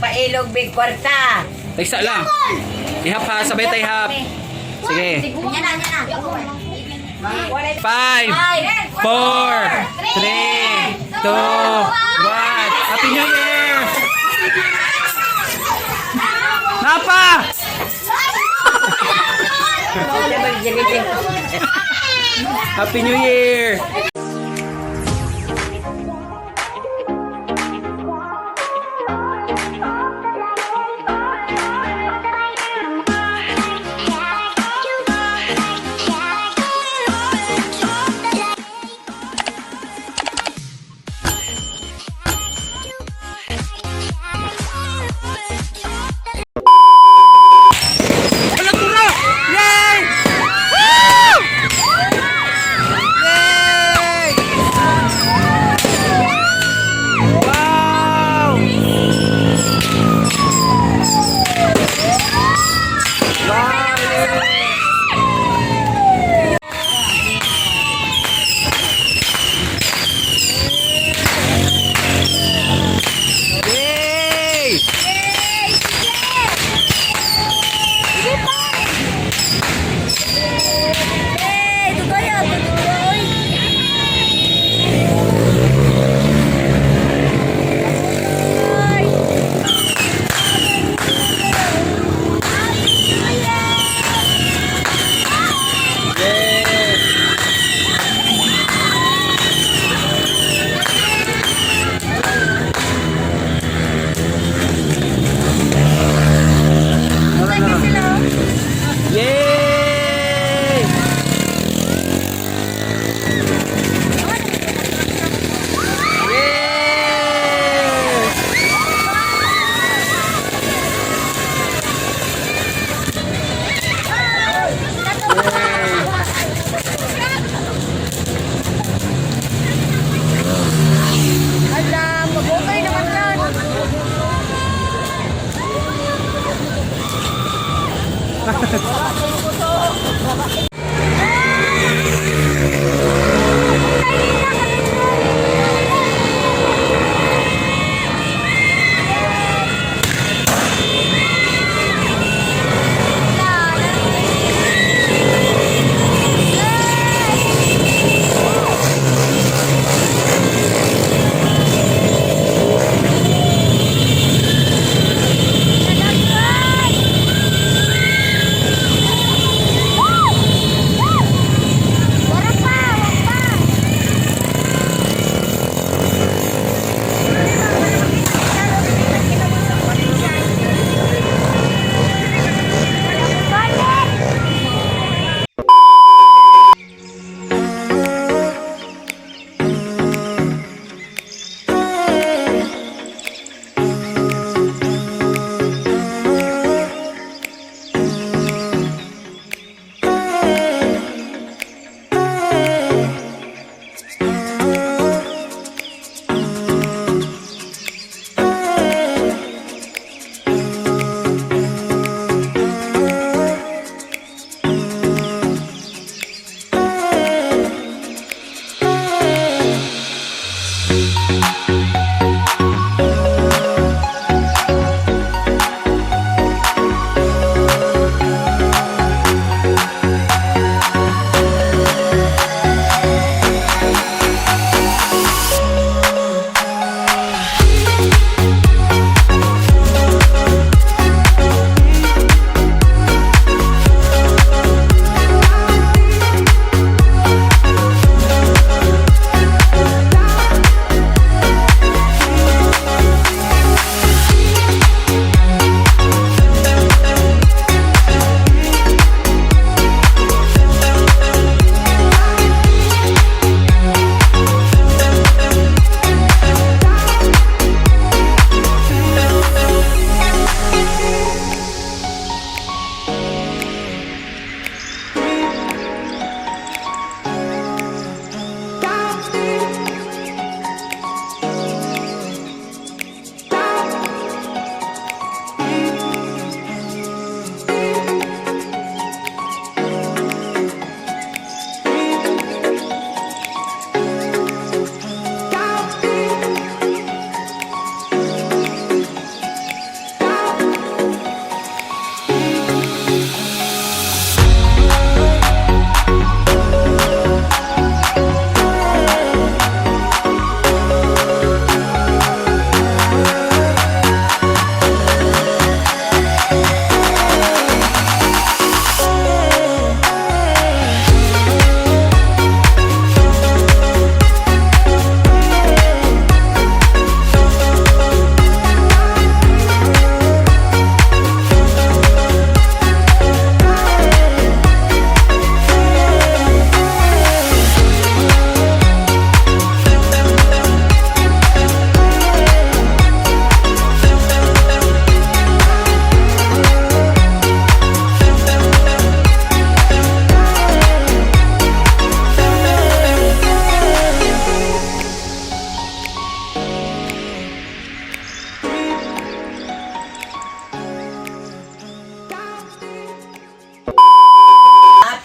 pailog big kwarta. Tagsa lang. Ihap ha, sabay tayo hap. Sige. Yan na. 5, 4, 3, 2, 1. Happy New Year! Napa! Happy New Year!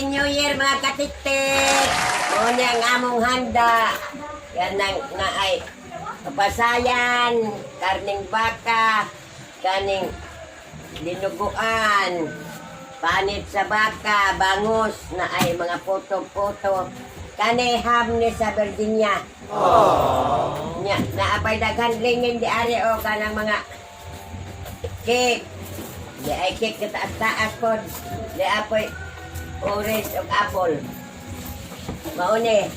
New Year mga katiktik. Una ang among handa. Yan nga ay papasayan, karning baka, kaning dinuguan, panit sa baka, bangus na ay mga puto-puto. Kani ham ni sa Virginia. Nya naapay daghan lingin di ari o kanang mga cake. Di ay cake kataas-taas pod. Di apoy orange ug apple. Mauni.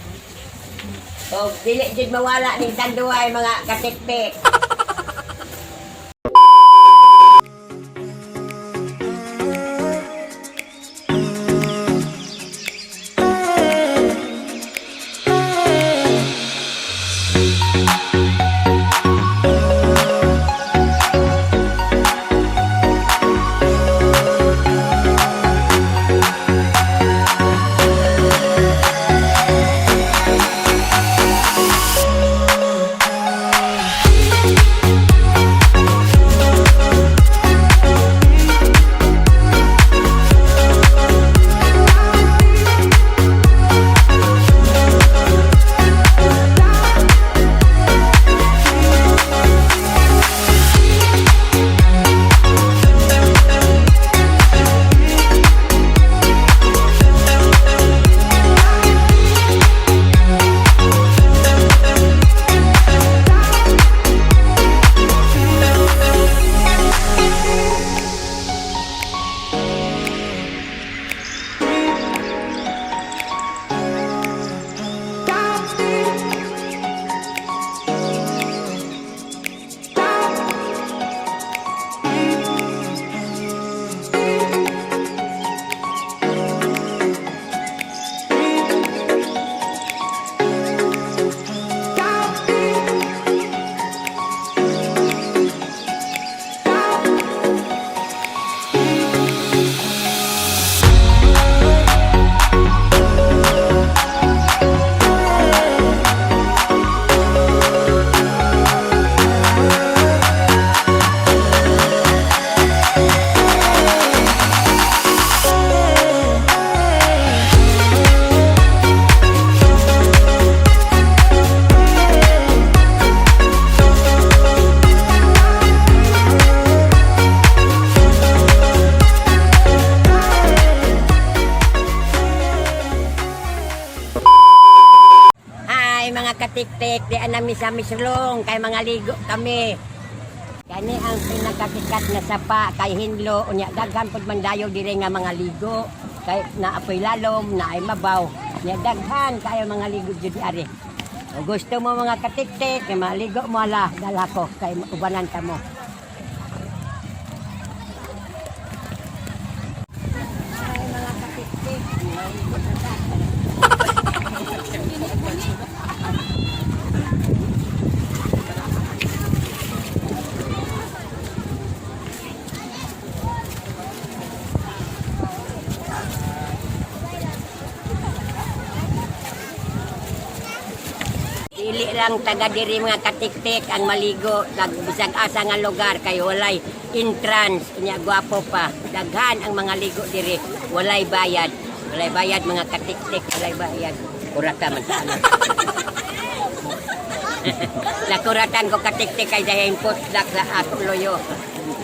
O dili jud mawala ning tanduay mga katiktik. Mga katiktik, di anami sa misulong, kay mga ligo kami. Kani ang pinakasikat na sapa kay Hinlo, unya daghan pud man dayo dire nga mga ligo, kay naapoy lalom, naay mabaw. Nya daghan kayo mga ligo jud ari. O gusto mo mga katiktik, kay maligo mo ala, dala ko kay ubanan ka mo. Ay mga katiktik, maligo na ta. Dili lang taga diri mga katiktik ang maligo kag bisag asa nga lugar kay walay entrance nya gwapo pa. Daghan ang mga ligo diri, walay bayad. Walay bayad mga katiktik, walay bayad. Kurata man ta. Nakuratan ko katiktik kay dayon putlak sa ako loyo.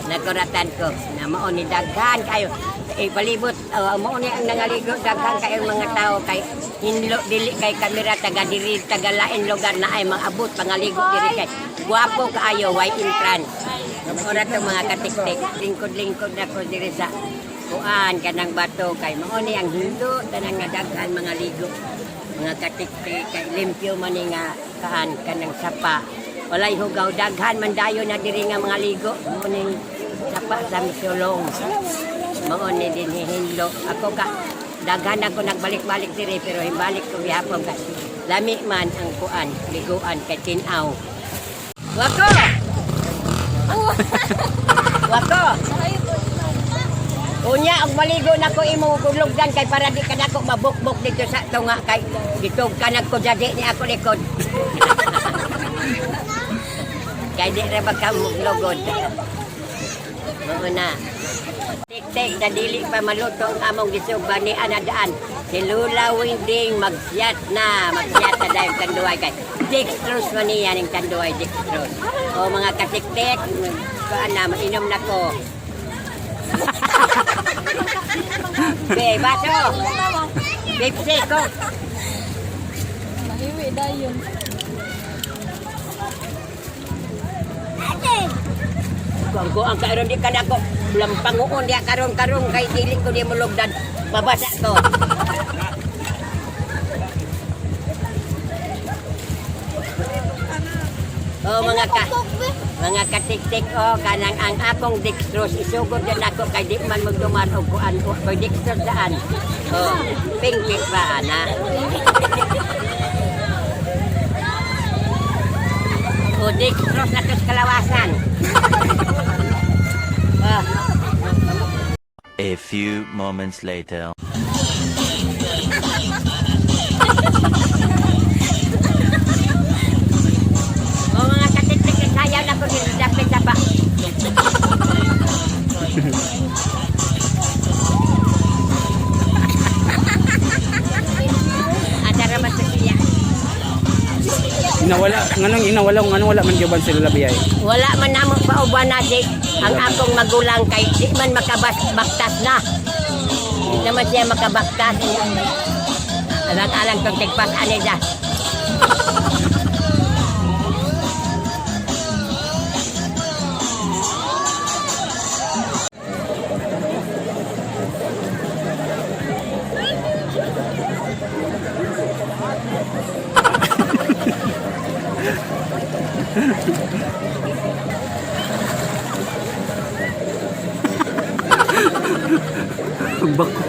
Nakuratan ko na mao ni daghan kayo. Palibot mao ni ang nangaligo daghan kayo mga tao kay Hinlo dili kay kamera taga diri taga lain lugar na ay maabot pangaligo diri kay guwapo kaayo way entrance. Ora to mga katiktik, lingkod-lingkod na ko diri sa kuan kanang bato kay mao ni ang Hinlo tanang nga daghan mga ligo. Mga katiktik kay limpyo man ni nga kaan kanang sapa. Walay hugaw daghan man dayo na diri nga mga ligo. Mao ning sapa sa misulong. Mao ni din Hinlo. Ako ka daghan ako nagbalik-balik diri pero himbalik ko gihapon kasi lami man ang kuan, liguan kay tinaw. Wako! Wako! Unya og maligo nako imo gulugdan kay para di ka nako mabukbok dito sa tunga kay ditog ka nagko jadi ni ako likod. Kay di ra ba ka muglugod. Oo na. Tik-tik na dili pa maluto ang among gisugba ni anadaan. Si Lula Winding magsiyat na dahil kanduay kay dextrose man niya ng kanduay dextrose. O mga katik-tik, na mainom na ko. Be, baso! Pepsi ko! Mahiwi dayon. Kung ang karon di ka na ko, lampanguon dia karon kay dili ko di mulugdan, mabasa ko. Mga katik-tik kanang ang akong dextrose isugod din ako kay di man magduman og kuan ko dextrose daan. Pinky pa ana. Dextrose na tos kalawasan. A few moments later. Mga katik-tik sayaw na ko din dapat ba. Ada ramat siya. Inawala man gyud sila labiyay. Wala man namo pauban na di ang akong magulang kay di man makabaktas na. Di naman siya makabaktas. Alang-alang kong tigpas ani da. Bako.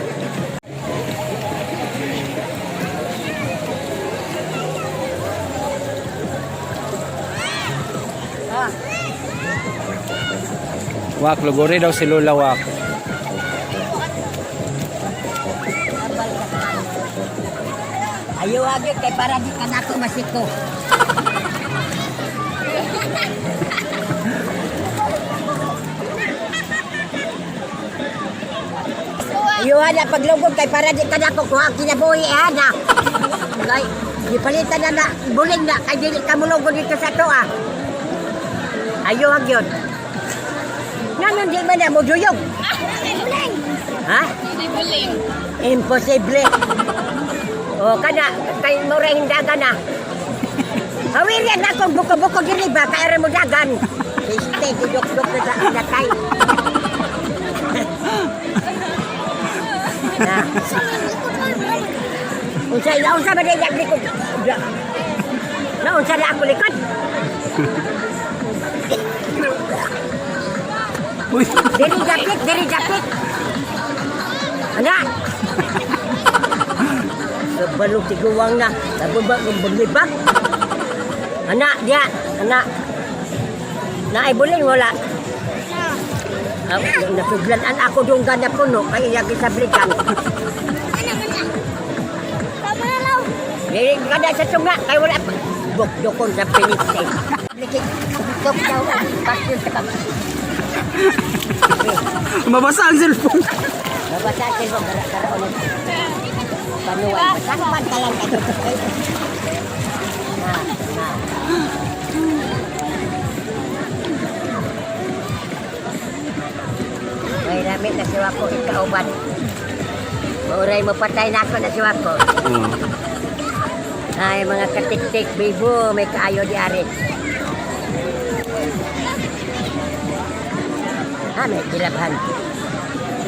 Wak, luguri daw si Lola Wak. Ayaw agad kay para di ka nato masiko. Ayaw na paglugod kay para di ka nato kuha kinabuhi ana. Kay gipalitan na buling na kay dili ka mulugod dito sa to ah. Ayaw agad. Nanon di man na mo duyog. Ha? Imposible. O kana kay mura hindagan na. Hawirian na akong buko-buko dili ba kay mo dagan. Stay dudok-dok na sa nakay. Na. Unsa ba day likod? Na unsa na ako likod? Uy. Diri japit. Ana. Balog tiguwang na. Nabubag ng bulibak. Anak dia. Anak. Naay buling wala. Nasuglanan ako doon ganda puno. Kaya yung isablikan. Dili kada sa tunga. Kaya wala. Bukdukon sa piniste. Bukdok daw. Bakit sa kama. Mabasa ang cellphone. Mabasa ang cellphone. Kara-kara panuwan. Sakpan ka lang kayo. Na. May ramit na siwa ko ikauban. Mauray mo patay na ako na siwa ko. Ay mga katik-tik, bibo, may kaayo di ari. May kilabhan.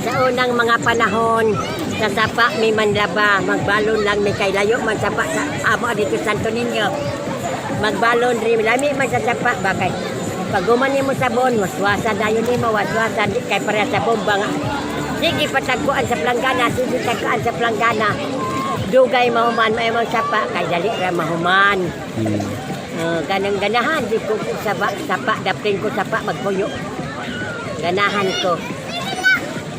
Sa unang mga panahon, sa sapa may manlaba, magbalon lang may kailayo man sapa sa amo dito Santo Niño. Magbalon rin, lami man sa sapa, bakit? Pag gumanin mo sa bon, waswasa dayon ni mo, waswasa, di kay para sa bomba nga. Sige patagpuan sa planggana, sige tagpuan sa planggana. Dugay mahuman, may mga sapa, kay dali ra mahuman. Ganang ganahan, di ko sapa, dapin ko sapa, magpuyo. Ganahan ko.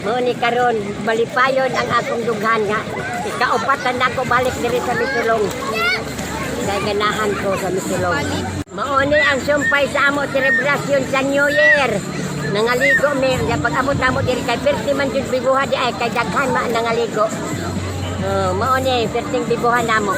Muni karon malipayon ang akong dughan nga. Ikaupatan na ko balik diri sa Misulong. Kaya ganahan ko sa Misulong. Mauni ang sumpay sa amo celebration sa New Year. Nangaligo mi, ya pag amot namo diri kay perti man jud bibuha di ay kay daghan ma nangaligo. Mao ni perting bibuhan namo.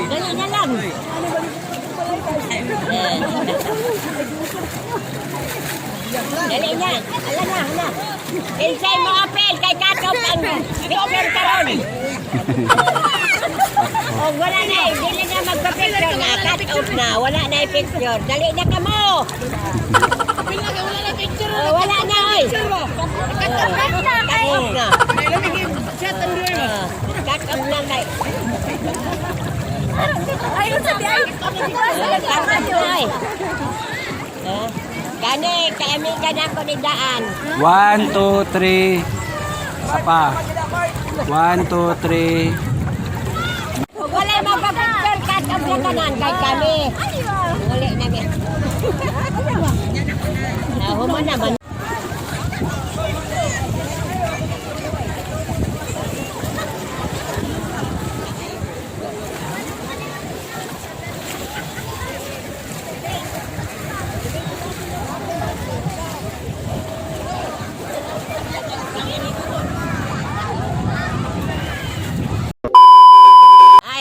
Dali na lang. Dali na. Ala na, hala. Ilsay mo apel kay Katop ang picture karon. O wala na, dili na magpa-picture na. Katop na, wala na yung picture. Dali na ka mo. Wala na picture. Wala na, oy. Katop na. Katop na, kay. Ayun sa biay. Kani, kami kana ko ni daan. 1, 2, 3. Isa pa. 1, 2, 3. Wala mapapicture kat ang kanan kay kami. Uli nami. Human naman.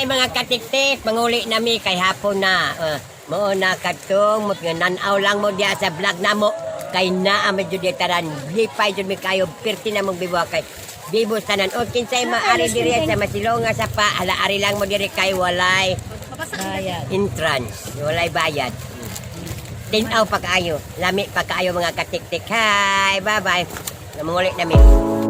Mga katiktik, manguli nami kay hapon na. Mo na katong, nga nanaw lang mo diya sa vlog na mo. Kay naa medyo di taran, lipay jud mi kayo, pirti na mong bibuha kay bibos tanan. O kinsay maari diri sa masilonga sa pa, alaari lang mo diri kay walay entrance, walay bayad. tinaw pa kaayo. Lami pa kaayo mga katik-tik. Hi, bye-bye. Namungulit namin.